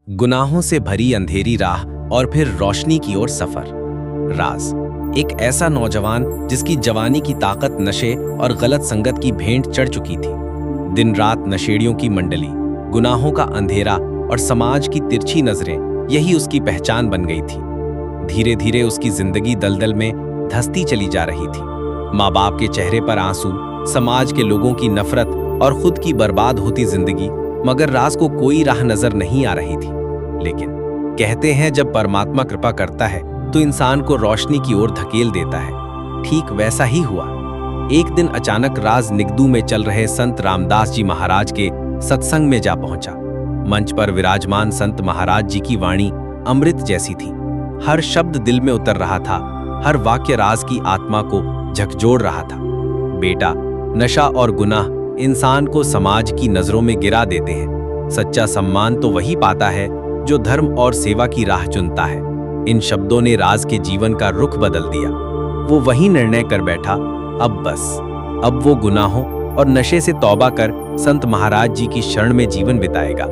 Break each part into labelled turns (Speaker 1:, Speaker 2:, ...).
Speaker 1: गुनाहों से भरी अंधेरी राह और फिर रोशनी की ओर सफर। राज, एक ऐसा नौजवान जिसकी जवानी की ताकत नशे और गलत संगत की भेंट चढ़ चुकी थी। दिन रात नशेड़ियों की मंडली, गुनाहों का अंधेरा और समाज की तिरछी नजरें, यही उसकी पहचान बन गई थी। धीरे धीरे उसकी जिंदगी दलदल में धंसती चली जा रही थी। माँ बाप के चेहरे पर आंसू, समाज के लोगों की नफरत और खुद की बर्बाद होती जिंदगी, मगर राज को कोई राह नजर नहीं आ रही थी। लेकिन कहते हैं जब परमात्मा कृपा करता है तो इंसान को रोशनी की ओर धकेल देता है। ठीक वैसा ही हुआ। एक दिन अचानक राज निगदू में चल रहे संत रामदास जी महाराज के सत्संग में जा पहुंचा। मंच पर विराजमान संत महाराज जी की वाणी अमृत जैसी थी। हर शब्द दिल में उतर रहा था, हर वाक्य राज की आत्मा को झकझोर रहा था। बेटा, नशा और गुनाह इंसान को समाज की नजरों में गिरा देते हैं। सच्चा सम्मान तो वही पाता है जो धर्म और सेवा की राह चुनता है। इन शब्दों ने राज के जीवन का रुख बदल दिया। वो वही निर्णय कर बैठा, अब वो गुनाहों और नशे से तौबा कर संत महाराज जी की शरण में जीवन बिताएगा।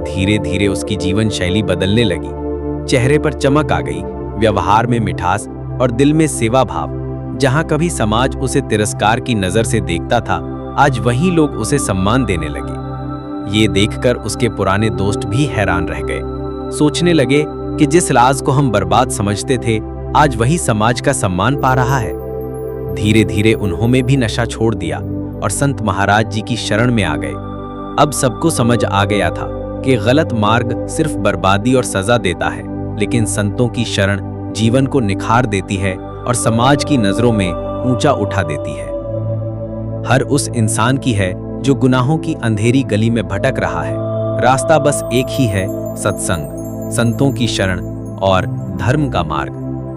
Speaker 1: धीरे धीरे उसकी जीवन शैली बदलने लगी। चेहरे पर चमक आ गई, व्यवहार में मिठास और दिल में सेवा भाव। जहां कभी समाज उसे तिरस्कार की नजर से देखता था, आज वही लोग उसे सम्मान देने लगे। ये देखकर उसके पुराने दोस्त भी हैरान रह गए। सोचने लगे कि जिस राज को हम बर्बाद समझते थे, आज वही समाज का सम्मान पा रहा है। धीरे धीरे उन्होंने भी नशा छोड़ दिया और संत महाराज जी की शरण में आ गए। अब सबको समझ आ गया था कि गलत मार्ग सिर्फ बर्बादी और सजा देता है, लेकिन संतों की शरण जीवन को निखार देती है और समाज की नजरों में ऊंचा उठा देती है। हर उस इंसान की है जो गुनाहों की अंधेरी गली में भटक रहा है। रास्ता बस एक ही है, सत्संग, संतों की शरण और धर्म का मार्ग।